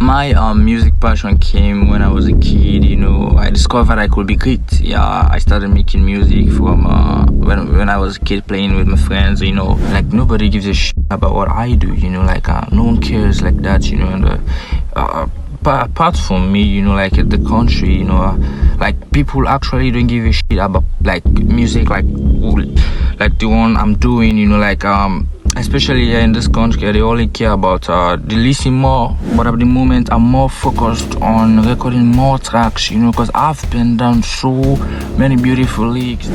My music passion came when I was a kid. I discovered I could be great. Yeah, I started making music from when I was a kid, playing with my friends. Like nobody gives a shit about what I do. Like no one cares like that. But apart from me, like the country, like people actually don't give a shit about like music, like the one I'm doing. Especially here in this country, they only care about the listening more. But at the moment, I'm more focused on recording more tracks, because I've been down so many beautiful leagues.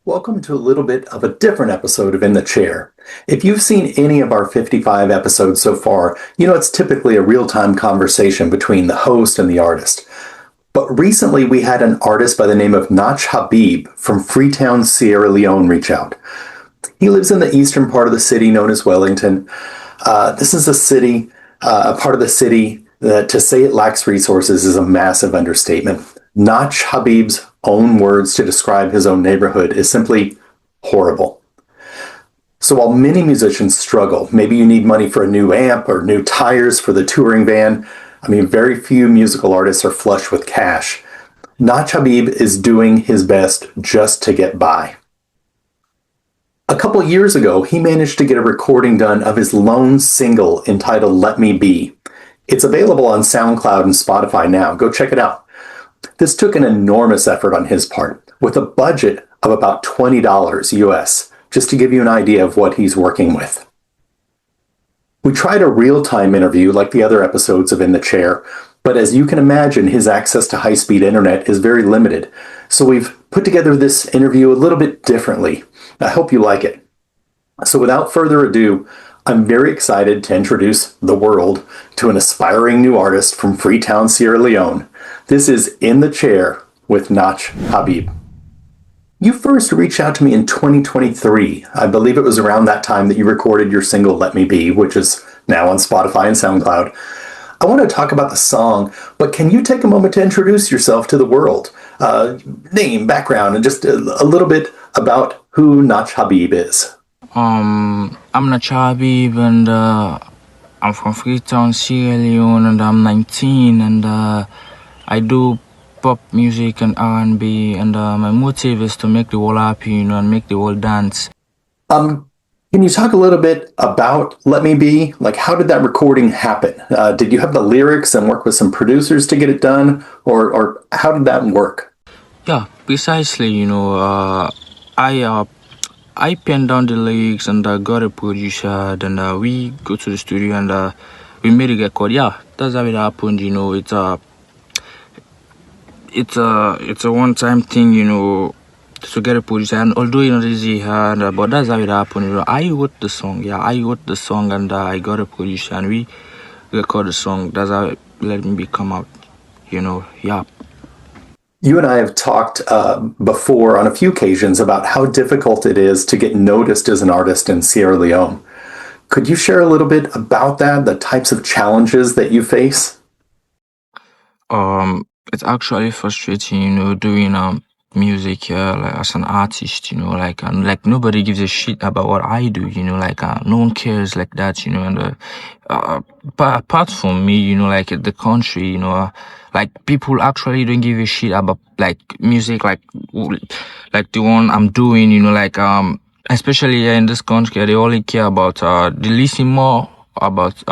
Welcome to a little bit of a different episode of In the Chair. If you've seen any of our 55 episodes so far, it's typically a real-time conversation between the host and the artist. But recently we had an artist by the name of Nach Habib from Freetown, Sierra Leone reach out. He lives in the eastern part of the city known as Wellington. This is a part of the city that to say it lacks resources is a massive understatement. Nach Habib's own words to describe his own neighborhood is simply horrible. So while many musicians struggle, maybe you need money for a new amp or new tires for the touring van, very few musical artists are flush with cash. Nach Habib is doing his best just to get by. A couple years ago, he managed to get a recording done of his lone single entitled Let Me Be. It's available on SoundCloud and Spotify now. Go check it out. This took an enormous effort on his part, with a budget of about $20 US, just to give you an idea of what he's working with. We tried a real-time interview like the other episodes of In the Chair, but as you can imagine, his access to high-speed internet is very limited. So we've put together this interview a little bit differently. I hope you like it. So without further ado, I'm very excited to introduce the world to an aspiring new artist from Freetown, Sierra Leone. This is In the Chair with Nach Habib. You first reached out to me in 2023. I believe it was around that time that you recorded your single Let Me Be, which is now on Spotify and SoundCloud. I want to talk about the song, but can you take a moment to introduce yourself to the world? Name, background, and just a little bit about who Nach Habib is. I'm Nach Habib, and I'm from Freetown, Sierra Leone, and I'm 19, and I do pop music and R&B, and my motive is to make the world happy, and make the world dance. Can you talk a little bit about Let Me Be? Like, how did that recording happen? Did you have the lyrics and work with some producers to get it done, or how did that work? Yeah, precisely. I penned down the lyrics and got a producer, and we go to the studio and we made a record. Yeah, that's how it happened. It's a one-time thing, to get a producer, and although it's easy, but that's how it happened. I wrote the song, and I got a producer, and we record the song. That's how it Let Me Be come out. Yeah. You and I have talked before on a few occasions about how difficult it is to get noticed as an artist in Sierra Leone. Could you share a little bit about that, the types of challenges that you face? It's actually frustrating, doing music like as an artist, and like nobody gives a shit about what I do, like no one cares like that, but apart from me, like the country, like people actually don't give a shit about like music, like the one I'm doing, especially here in this country, they only care about the listening more about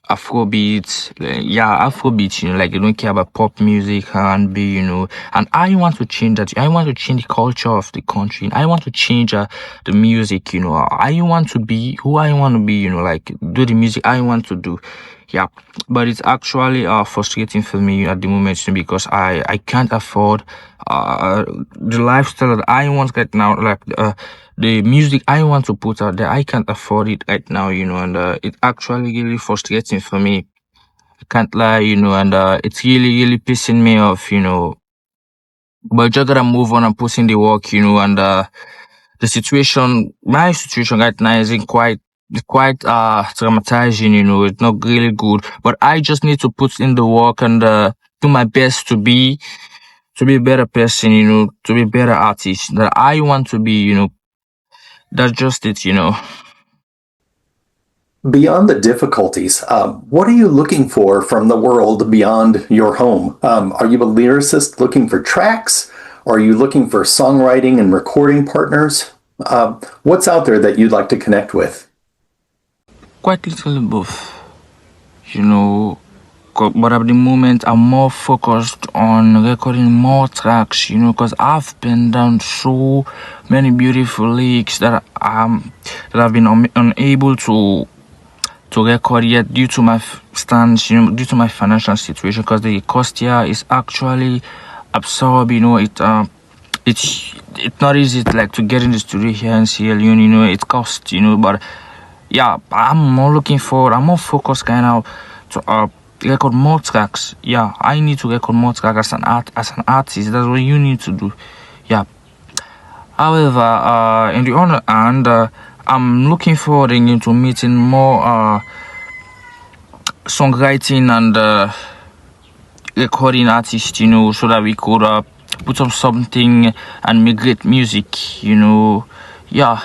Afrobeats, Afrobeats, like they don't care about pop music, R&B, and I want to change that. I want to change the culture of the country. I want to change the music, I want to be who I want to be, like do the music I want to do. Yeah, but it's actually frustrating for me at the moment because I can't afford the lifestyle that I want right now, like the music I want to put out there. I can't afford it right now, and it's actually really frustrating for me. I can't lie, and it's really pissing me off, but just gotta move on and put in the work, and my situation right now isn't quite traumatizing, it's not really good, but I just need to put in the work and do my best to be a better person, to be a better artist that I want to be, that's just it, Beyond the difficulties, what are you looking for from the world beyond your home? Are you a lyricist looking for tracks? Or are you looking for songwriting and recording partners? What's out there that you'd like to connect with? Quite literally both, you know. But at the moment, I'm more focused on recording more tracks, because I've been down so many beautiful lyrics that I've been unable to record yet due to my stance, due to my financial situation, because the cost here is actually absurd. It's not easy to get in the studio here in Sierra Leone. It costs, but yeah, I'm more focused kind of to record more tracks. Yeah, I need to record more tracks as an artist. That's what you need to do. Yeah. However, in the other hand, I'm looking forward into meeting more songwriting and recording artists, so that we could put up something and make great music, Yeah.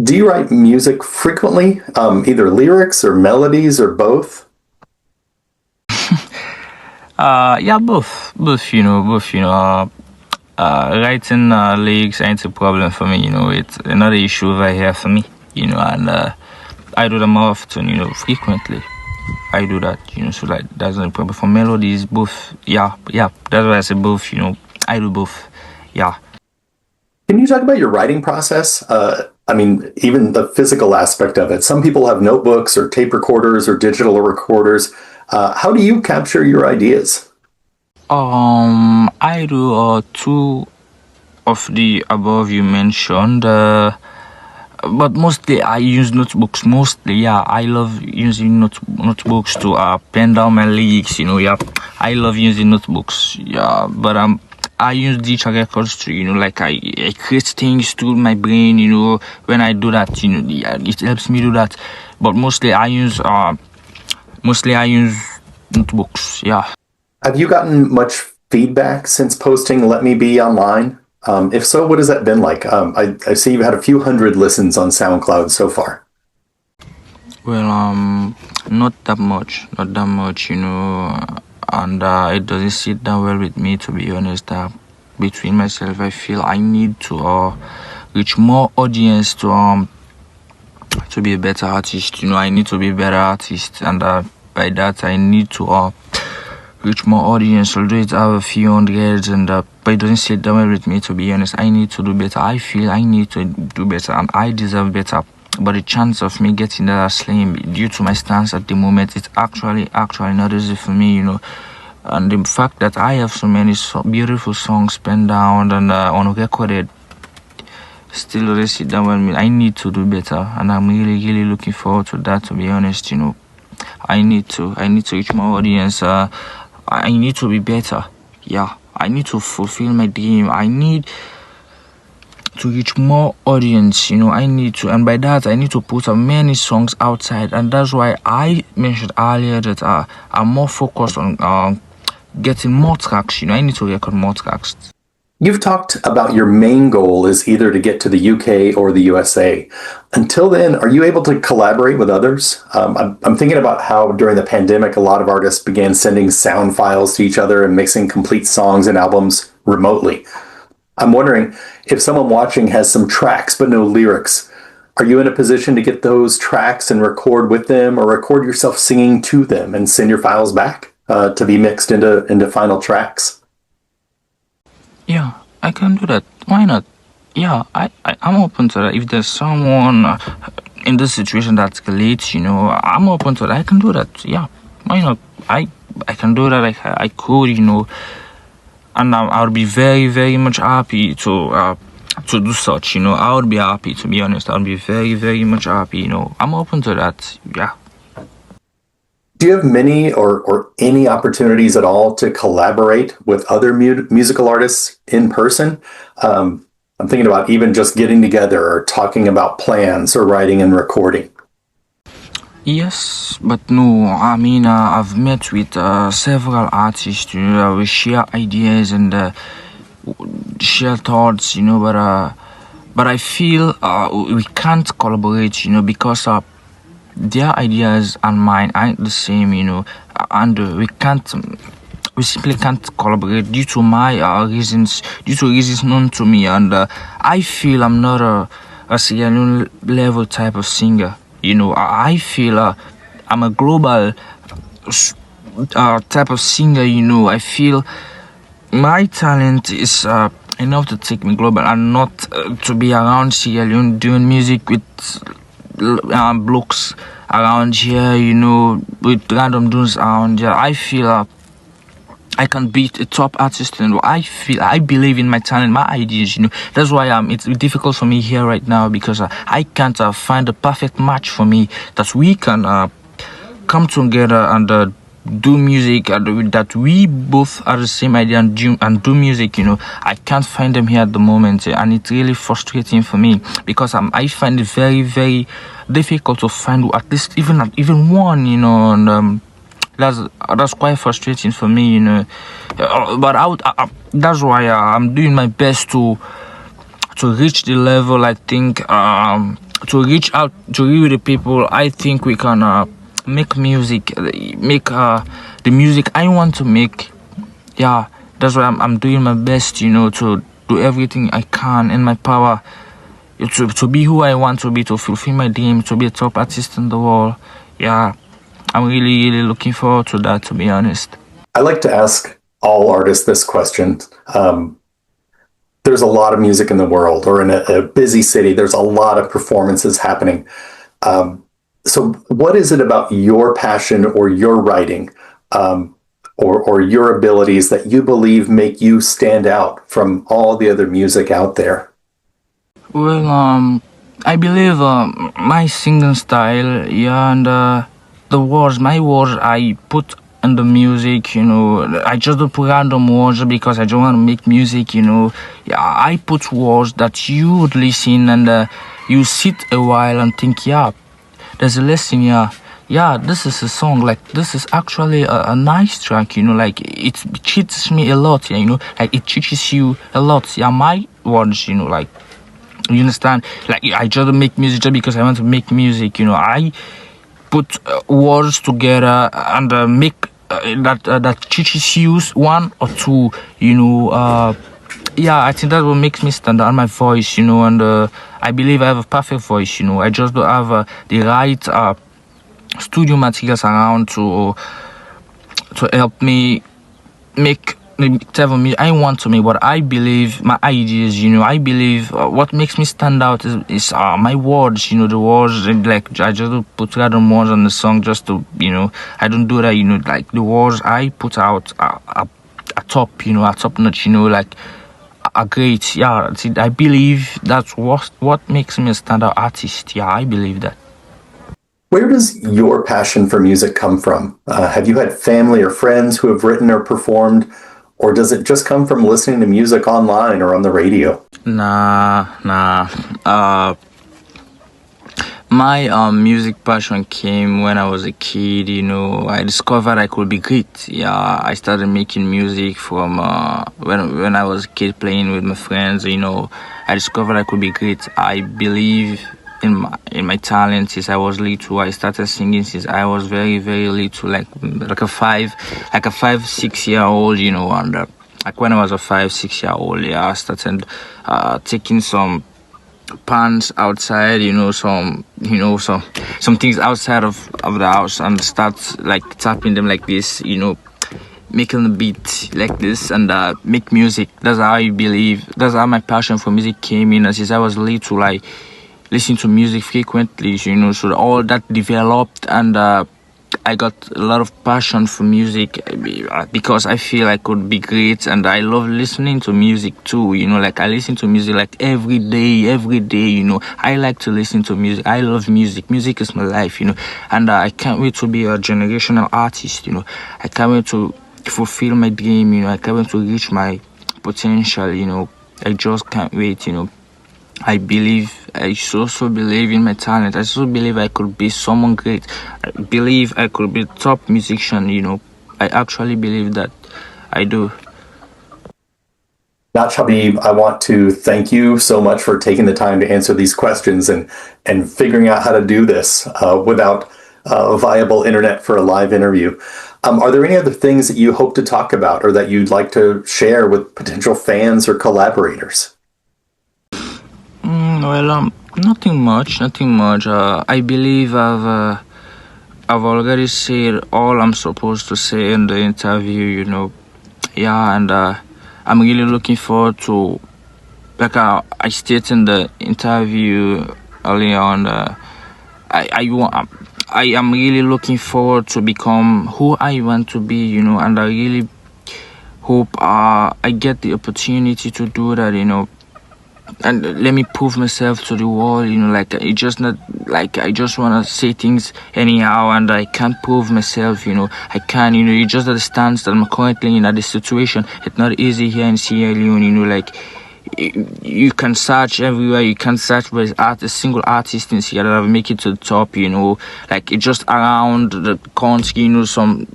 Do you write music frequently, either lyrics or melodies or both? Yeah, both, both. Writing lyrics ain't a problem for me. It's another issue over here for me. And I do them more often. Frequently. I do that. So that's not a problem. For melodies, both. Yeah. That's why I say both. I do both. Yeah. Can you talk about your writing process? Even the physical aspect of it. Some people have notebooks or tape recorders or digital recorders. How do you capture your ideas? I do two of the above you mentioned, but mostly I use notebooks. Mostly, yeah, I love using notebooks to pen down my lyrics. Yeah, I love using notebooks. Yeah, but I use digital records to, I create things through my brain. When I do that, yeah, it helps me do that. But mostly I use notebooks. Yeah. Have you gotten much feedback since posting Let Me Be online? If so, what has that been like? I see you've had a few hundred listens on SoundCloud so far. Well, not that much, and it doesn't sit down well with me, to be honest. Between myself, I feel I need to reach more audience to be a better artist. I need to be a better artist, and by that I need to reach more audience. Although it's have a few hundreds, but it doesn't sit down well with me, to be honest. I need to do better. I feel I need to do better, and I deserve better. But the chance of me getting that are slim due to my stance at the moment. It's actually not easy for me, And the fact that I have so many beautiful songs penned down and unrecorded still doesn't sit down with me. I need to do better, and I'm really looking forward to that, to be honest. I need to reach more audience. I need to be better. Yeah, I need to fulfill my dream. I need to reach more audience. I need to, and by that I need to put many songs outside, and that's why I mentioned earlier that I'm more focused on getting more tracks. I need to record more tracks. You've talked about your main goal is either to get to the UK or the USA. Until then, are you able to collaborate with others? I'm thinking about how during the pandemic, a lot of artists began sending sound files to each other and mixing complete songs and albums remotely. I'm wondering if someone watching has some tracks but no lyrics. Are you in a position to get those tracks and record with them, or record yourself singing to them and send your files back to be mixed into final tracks? Yeah, I can do that. Why not? Yeah, I'm open to that. If there's someone in this situation that relates, I'm open to that. I can do that. Yeah, why not? I can do that. I could, and I'll be very much happy to do such. I would be happy, to be honest. I'll be very much happy. I'm open to that. Yeah. Do you have many or any opportunities at all to collaborate with other musical artists in person? I'm thinking about even just getting together or talking about plans or writing and recording. Yes, but no. I've met with several artists. We share ideas and share thoughts. But but I feel we can't collaborate, because their ideas and mine aren't the same, and we simply can't collaborate due to my reasons, due to reasons known to me, and I feel I'm not a Sierra Leone level type of singer. I feel I'm a global type of singer. I feel my talent is enough to take me global and not to be around Sierra Leone doing music with blokes around here, with random dudes around here. I feel I can beat a top artist, and I believe in my talent, my ideas. That's why it's difficult for me here right now, because I can't find the perfect match for me that we can come together and do music, that we both are the same idea and do music. I can't find them here at the moment, and it's really frustrating for me, because I find it very, very difficult to find at least even one, and that's quite frustrating for me, but that's why I'm doing my best to reach the level. I think to reach out to you, the people. I think we can make music, make the music I want to make. Yeah, that's why I'm doing my best, to do everything I can in my power to be who I want to be, to fulfill my dream, to be a top artist in the world. Yeah, I'm really, really looking forward to that, to be honest. I like to ask all artists this question. There's a lot of music in the world, or in a busy city, there's a lot of performances happening. So what is it about your passion or your writing or your abilities that you believe make you stand out from all the other music out there? Well, I believe my singing style, yeah, and my words I put in the music, I just don't put random words because I don't want to make music, Yeah, I put words that you would listen and you sit a while and think, yeah, there's a lesson here. Yeah, this is a song, like this is actually a nice track, like it teaches me a lot, yeah, like it teaches you a lot. Yeah, my words, like, you understand? Like, I just make music just because I want to make music, I put words together and make that teaches you one or two, yeah, I think that's what makes me stand out, my voice, and I believe I have a perfect voice, I just don't have the right studio materials around to help me make the type of music I want to make. What I believe, my ideas, I believe what makes me stand out is my words, the words, like I just don't put random words on the song just to, I don't do that, like the words I put out are top, are top notch, like are great. Yeah, see, I believe that's what makes me a standout artist. Yeah, I believe that. Where does your passion for music come from? Have you had family or friends who have written or performed, or does it just come from listening to music online or on the radio? Nah. My music passion came when I was a kid. I discovered I could be great. Yeah, I started making music from when I was a kid, playing with my friends. I discovered I could be great. I believe in my talent since I was little. I started singing since I was very, very little, like a 5-6 year old. And like when I was a 5-6 year old, yeah, I started taking some pants outside, some things outside of the house, and start like tapping them like this, making the beat like this, and make music. That's how I believe. That's how my passion for music came in. And since I was little, I listen to music frequently, so all that developed, and I got a lot of passion for music because I feel I could be great, and I love listening to music too, like I listen to music like every day, I like to listen to music. I love music. Music is my life, and I can't wait to be a generational artist, I can't wait to fulfill my dream, I can't wait to reach my potential, I just can't wait, I also believe in my talent. I also believe I could be someone great. I believe I could be a top musician, I actually believe that. I do. Nach Habib, I want to thank you so much for taking the time to answer these questions and figuring out how to do this without a viable internet for a live interview. Are there any other things that you hope to talk about or that you'd like to share with potential fans or collaborators? Nothing much. I believe I've already said all I'm supposed to say in the interview, and I'm really looking forward to, like I stated in the interview earlier on, I am really looking forward to become who I want to be, and I really hope I get the opportunity to do that, and let me prove myself to the world, like it just not like I just want to say things anyhow and I can't prove myself, I can't, you just understand that I'm currently in this situation. It's not easy here in Sierra Leone, like you can search everywhere, you can search for a single artist in Sierra that will make it to the top, like it just around the country, some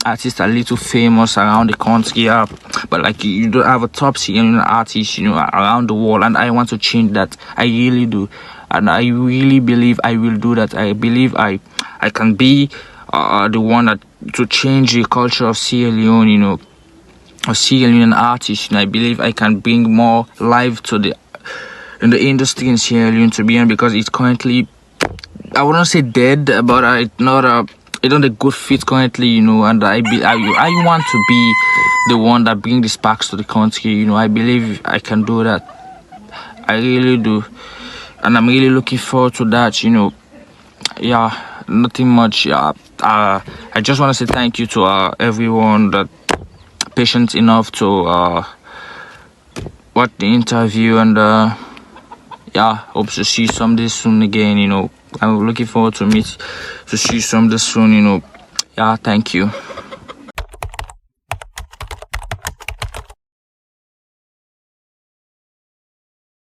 artists are little famous around the country, but like you don't have a top Sierra artist, around the world, and I want to change that. I really do, and I really believe I will do that. I believe I can be the one that to change the culture of Sierra Leone, a Sierra Leone artist. I believe I can bring more life to the industry in Sierra Leone, to be honest, because it's currently, I wouldn't say dead, but it's not a good fit currently, and I want to be the one that brings the sparks to the country, I believe I can do that. I really do, and I'm really looking forward to that, yeah, nothing much. I just want to say thank you to everyone that patient enough to watch the interview, and hope to see some this soon again, I'm looking forward to see some this soon, thank you.